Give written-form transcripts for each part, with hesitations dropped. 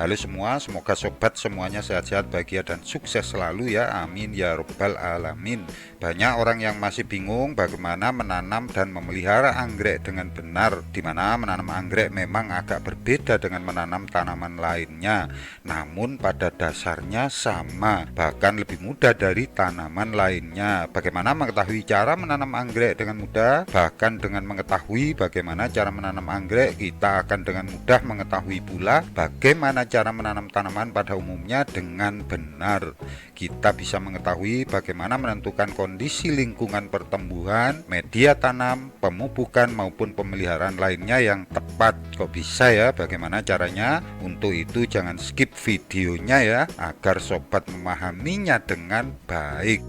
Halo semua, semoga sobat semuanya sehat-sehat, bahagia dan sukses selalu ya, amin ya robbal alamin. Banyak orang yang masih bingung bagaimana menanam dan memelihara anggrek dengan benar, dimana menanam anggrek memang agak berbeda dengan menanam tanaman lainnya, namun pada dasarnya sama, bahkan lebih mudah dari tanaman lainnya. Bagaimana mengetahui cara menanam anggrek dengan mudah? Bahkan dengan mengetahui bagaimana cara menanam anggrek, kita akan dengan mudah mengetahui pula bagaimana cara menanam tanaman pada umumnya dengan benar. Kita bisa mengetahui bagaimana menentukan kondisi lingkungan pertumbuhan, media tanam, pemupukan maupun pemeliharaan lainnya yang tepat. Kok bisa ya? Bagaimana caranya? Untuk itu jangan skip videonya ya, agar sobat memahaminya dengan baik.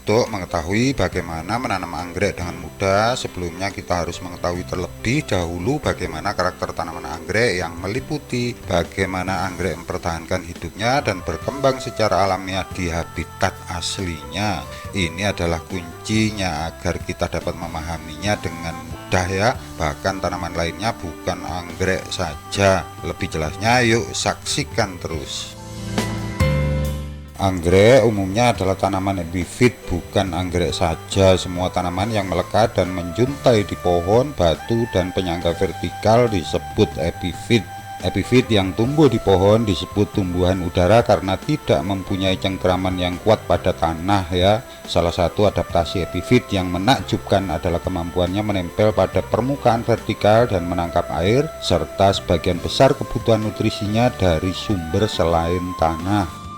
Untuk mengetahui bagaimana menanam anggrek dengan mudah, sebelumnya kita harus mengetahui terlebih dahulu bagaimana karakter tanaman anggrek yang meliputi bagaimana anggrek mempertahankan hidupnya dan berkembang secara alamiah di habitat aslinya. Ini adalah kuncinya agar kita dapat memahaminya dengan mudah ya. Bahkan tanaman lainnya bukan anggrek saja. Lebih jelasnya yuk saksikan terus. Anggrek umumnya adalah tanaman epifit, bukan anggrek saja. Semua tanaman yang melekat dan menjuntai di pohon, batu, dan penyangga vertikal disebut epifit. Epifit yang tumbuh di pohon disebut tumbuhan udara karena tidak mempunyai cengkeraman yang kuat pada tanah ya. Salah satu adaptasi epifit yang menakjubkan adalah kemampuannya menempel pada permukaan vertikal dan menangkap air, serta sebagian besar kebutuhan nutrisinya dari sumber selain tanah.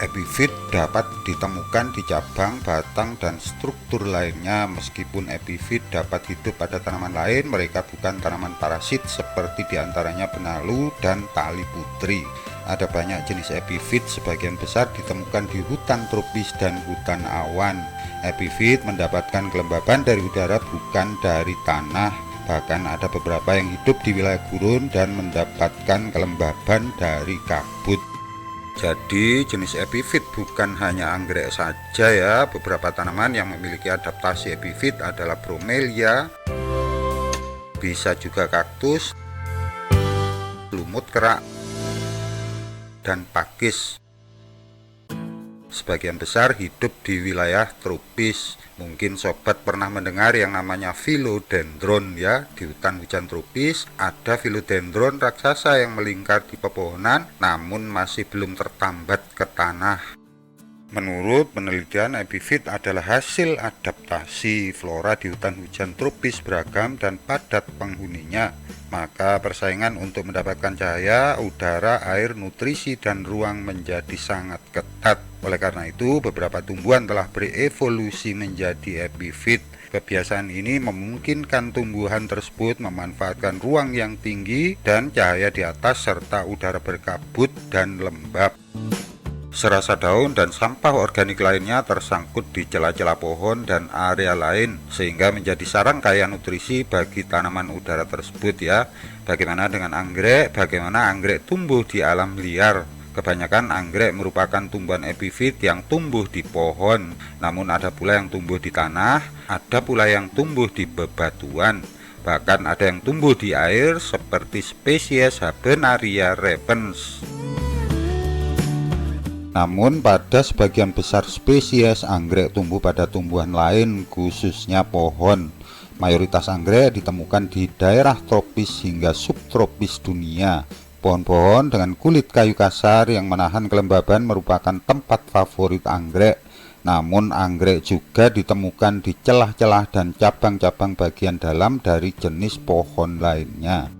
Epifit dapat ditemukan di cabang, batang, dan struktur lainnya. Meskipun epifit dapat hidup pada tanaman lain, mereka bukan tanaman parasit seperti diantaranya benalu dan tali putri. Ada banyak jenis epifit, sebagian besar ditemukan di hutan tropis dan hutan awan. Epifit mendapatkan kelembaban dari udara, bukan dari tanah. Bahkan ada beberapa yang hidup di wilayah gurun dan mendapatkan kelembaban dari kabut. Jadi jenis epifit bukan hanya anggrek saja ya. Beberapa tanaman yang memiliki adaptasi epifit adalah bromelia, bisa juga kaktus, lumut kerak, dan pakis. Sebagian besar hidup di wilayah tropis. Mungkin sobat pernah mendengar yang namanya philodendron ya. Di hutan hujan tropis ada philodendron raksasa yang melingkar di pepohonan namun masih belum tertambat ke tanah. Menurut penelitian, epifit adalah hasil adaptasi. Flora di hutan hujan tropis beragam dan padat penghuninya. Maka persaingan untuk mendapatkan cahaya, udara, air, nutrisi, dan ruang menjadi sangat ketat. Oleh karena itu, beberapa tumbuhan telah berevolusi menjadi epifit. Kebiasaan ini memungkinkan tumbuhan tersebut memanfaatkan ruang yang tinggi dan cahaya di atas serta udara berkabut dan lembab. Serasa daun dan sampah organik lainnya tersangkut di celah-celah pohon dan area lain sehingga menjadi sarang kaya nutrisi bagi tanaman udara tersebut ya. Bagaimana dengan anggrek? Bagaimana anggrek tumbuh di alam liar? Kebanyakan anggrek merupakan tumbuhan epifit yang tumbuh di pohon, namun ada pula yang tumbuh di tanah, ada pula yang tumbuh di bebatuan. Bahkan ada yang tumbuh di air seperti spesies Habenaria repens. Namun pada sebagian besar spesies anggrek tumbuh pada tumbuhan lain, khususnya pohon. Mayoritas anggrek ditemukan di daerah tropis hingga subtropis dunia. Pohon-pohon dengan kulit kayu kasar yang menahan kelembaban merupakan tempat favorit anggrek. Namun anggrek juga ditemukan di celah-celah dan cabang-cabang bagian dalam dari jenis pohon lainnya.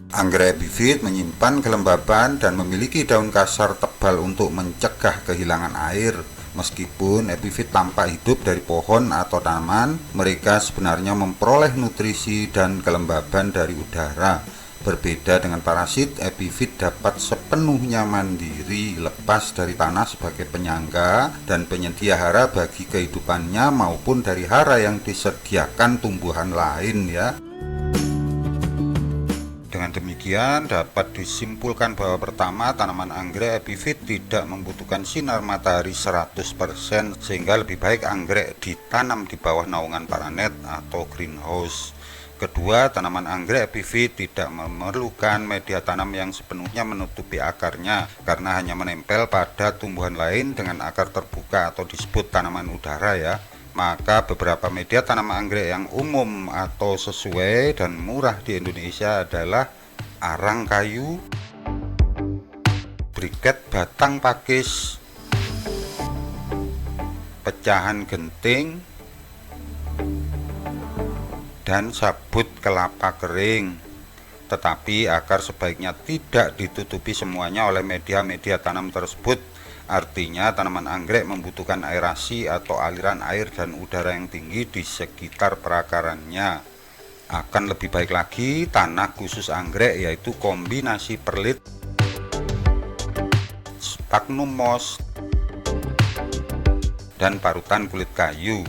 Anggrek epifit menyimpan kelembaban dan memiliki daun kasar tebal untuk mencegah kehilangan air. Meskipun epifit tampak hidup dari pohon atau tanaman, mereka sebenarnya memperoleh nutrisi dan kelembaban dari udara. Berbeda dengan parasit, epifit dapat sepenuhnya mandiri, lepas dari tanah sebagai penyangga dan penyedia hara bagi kehidupannya maupun dari hara yang disediakan tumbuhan lain ya. Dengan demikian dapat disimpulkan bahwa pertama, tanaman anggrek epifit tidak membutuhkan sinar matahari 100%, sehingga lebih baik anggrek ditanam di bawah naungan paranet atau greenhouse. Kedua, tanaman anggrek epifit tidak memerlukan media tanam yang sepenuhnya menutupi akarnya karena hanya menempel pada tumbuhan lain dengan akar terbuka atau disebut tanaman udara ya. Maka beberapa media tanam anggrek yang umum atau sesuai dan murah di Indonesia adalah arang kayu, briket batang pakis, pecahan genting, dan sabut kelapa kering. Tetapi akar sebaiknya tidak ditutupi semuanya oleh media-media tanam tersebut. Artinya tanaman anggrek membutuhkan aerasi atau aliran air dan udara yang tinggi di sekitar perakarannya. Akan lebih baik lagi tanah khusus anggrek, yaitu kombinasi perlit, sphagnum moss, dan parutan kulit kayu.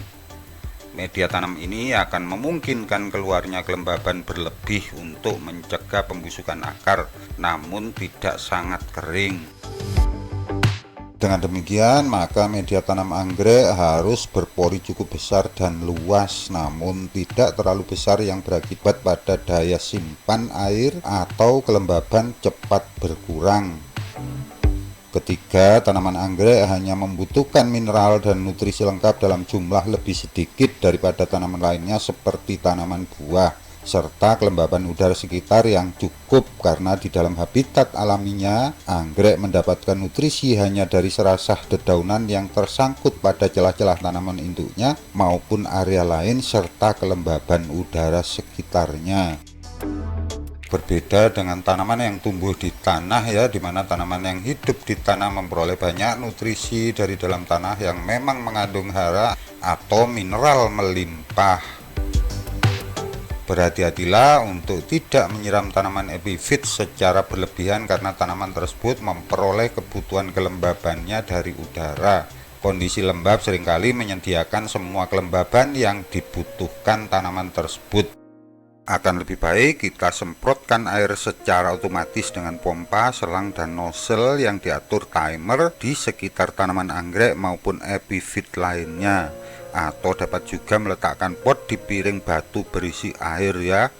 Media tanam ini akan memungkinkan keluarnya kelembaban berlebih untuk mencegah pembusukan akar, namun tidak sangat kering. Dengan demikian, maka media tanam anggrek harus berpori cukup besar dan luas, namun tidak terlalu besar yang berakibat pada daya simpan air atau kelembaban cepat berkurang. Ketiga, tanaman anggrek hanya membutuhkan mineral dan nutrisi lengkap dalam jumlah lebih sedikit daripada tanaman lainnya seperti tanaman buah, serta kelembaban udara sekitar yang cukup karena di dalam habitat alaminya, anggrek mendapatkan nutrisi hanya dari serasah dedaunan yang tersangkut pada celah-celah tanaman induknya maupun area lain serta kelembaban udara sekitarnya. Berbeda dengan tanaman yang tumbuh di tanah ya, dimana tanaman yang hidup di tanah memperoleh banyak nutrisi dari dalam tanah yang memang mengandung hara atau mineral melimpah. Berhati-hatilah untuk tidak menyiram tanaman epifit secara berlebihan karena tanaman tersebut memperoleh kebutuhan kelembabannya dari udara. Kondisi lembab seringkali menyediakan semua kelembaban yang dibutuhkan tanaman tersebut. Akan lebih baik kita semprotkan air secara otomatis dengan pompa, selang, dan nozzle yang diatur timer di sekitar tanaman anggrek maupun epifit lainnya. Atau dapat juga meletakkan pot di piring batu berisi air ya.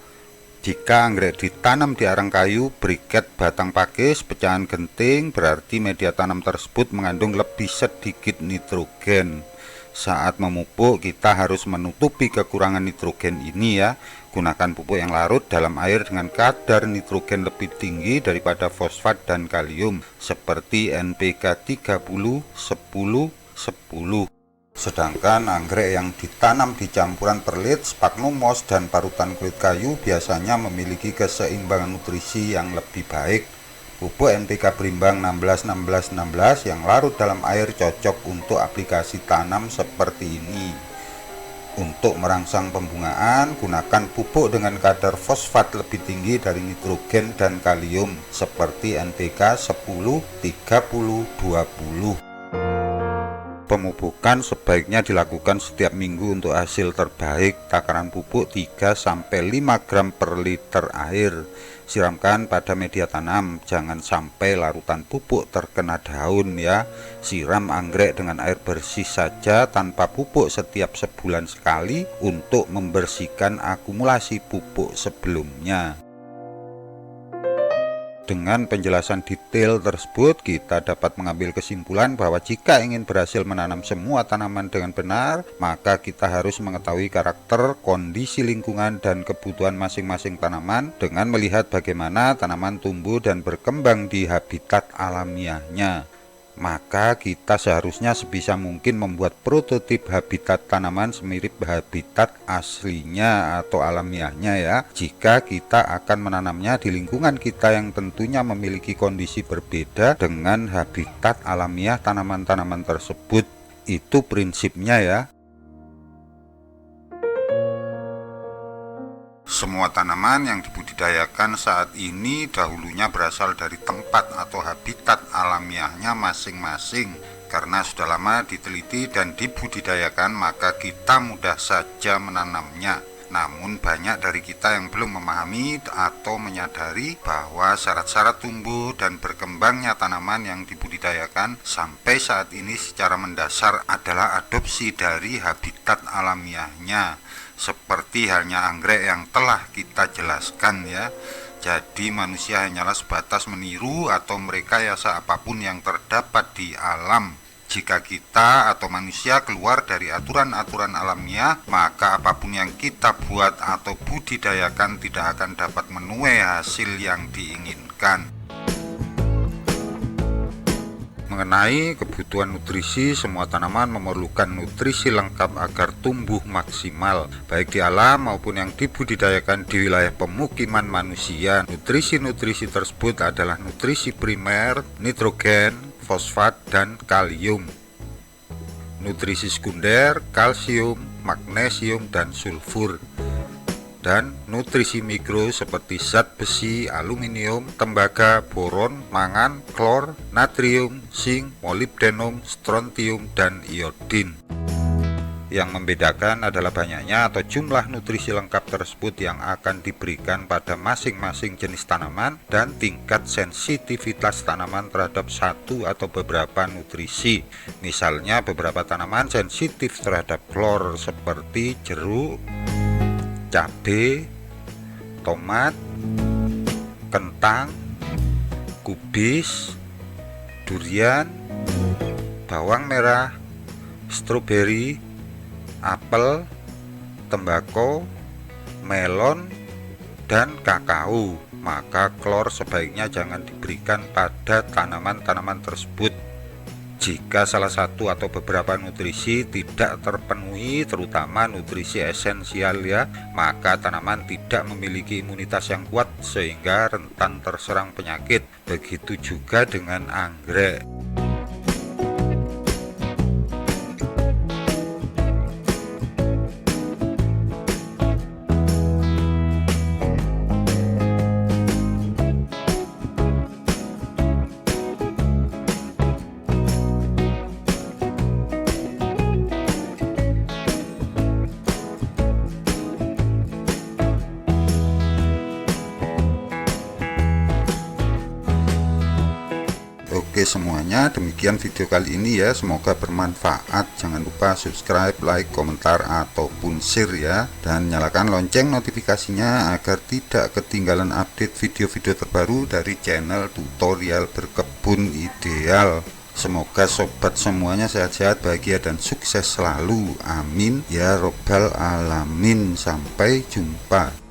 Jika anggrek ditanam di arang kayu, briket batang pakis, pecahan genting, berarti media tanam tersebut mengandung lebih sedikit nitrogen. Saat memupuk, kita harus menutupi kekurangan nitrogen ini ya. Gunakan pupuk yang larut dalam air dengan kadar nitrogen lebih tinggi daripada fosfat dan kalium seperti NPK 30 10 10. Sedangkan anggrek yang ditanam di campuran perlit, sphagnum moss, dan parutan kulit kayu biasanya memiliki keseimbangan nutrisi yang lebih baik. Pupuk NPK berimbang 16-16-16 yang larut dalam air cocok untuk aplikasi tanam seperti ini. Untuk merangsang pembungaan, gunakan pupuk dengan kadar fosfat lebih tinggi dari nitrogen dan kalium seperti NPK 10 30 20. Pemupukan sebaiknya dilakukan setiap minggu untuk hasil terbaik. Takaran pupuk 3-5 gram per liter air. Siramkan pada media tanam, jangan sampai larutan pupuk terkena daun ya. Siram anggrek dengan air bersih saja tanpa pupuk setiap sebulan sekali untuk membersihkan akumulasi pupuk sebelumnya. Dengan penjelasan detail tersebut, kita dapat mengambil kesimpulan bahwa jika ingin berhasil menanam semua tanaman dengan benar, maka kita harus mengetahui karakter, kondisi lingkungan, dan kebutuhan masing-masing tanaman dengan melihat bagaimana tanaman tumbuh dan berkembang di habitat alamiahnya. Maka kita seharusnya sebisa mungkin membuat prototip habitat tanaman semirip habitat aslinya atau alamiahnya ya. Jika kita akan menanamnya di lingkungan kita yang tentunya memiliki kondisi berbeda dengan habitat alamiah tanaman-tanaman tersebut. Itu prinsipnya ya. Semua tanaman yang dibudidayakan saat ini dahulunya berasal dari tempat atau habitat alamiahnya masing-masing. Karena sudah lama diteliti dan dibudidayakan, maka kita mudah saja menanamnya. Namun banyak dari kita yang belum memahami atau menyadari bahwa syarat-syarat tumbuh dan berkembangnya tanaman yang dibudidayakan sampai saat ini secara mendasar adalah adopsi dari habitat alamiahnya, seperti halnya anggrek yang telah kita jelaskan ya. Jadi manusia hanyalah sebatas meniru atau merekayasa apapun yang terdapat di alam. Jika kita atau manusia keluar dari aturan-aturan alamiah, maka apapun yang kita buat atau budidayakan tidak akan dapat menuai hasil yang diinginkan. Mengenai kebutuhan nutrisi, semua tanaman memerlukan nutrisi lengkap agar tumbuh maksimal, baik di alam maupun yang dibudidayakan di wilayah pemukiman manusia. Nutrisi-nutrisi tersebut adalah nutrisi primer, nitrogen, fosfat, dan kalium. Nutrisi sekunder, kalsium, magnesium, dan sulfur. Dan nutrisi mikro seperti zat besi, aluminium, tembaga, boron, mangan, klor, natrium, zinc, molibdenum, strontium, dan iodin. Yang membedakan adalah banyaknya atau jumlah nutrisi lengkap tersebut yang akan diberikan pada masing-masing jenis tanaman dan tingkat sensitivitas tanaman terhadap satu atau beberapa nutrisi. Misalnya beberapa tanaman sensitif terhadap klor seperti jeruk, cabai, tomat, kentang, kubis, durian, bawang merah, stroberi, apel, tembakau, melon, dan kakao. Maka klor sebaiknya jangan diberikan pada tanaman-tanaman tersebut. Jika salah satu atau beberapa nutrisi tidak terpenuhi, terutama nutrisi esensial ya, maka tanaman tidak memiliki imunitas yang kuat sehingga rentan terserang penyakit. Begitu juga dengan anggrek. Oke semuanya, demikian video kali ini ya, semoga bermanfaat. Jangan lupa subscribe, like, komentar, ataupun share ya, dan nyalakan lonceng notifikasinya agar tidak ketinggalan update video-video terbaru dari channel tutorial berkebun ideal. Semoga sobat semuanya sehat-sehat, bahagia, dan sukses selalu, amin ya robbal alamin. Sampai jumpa.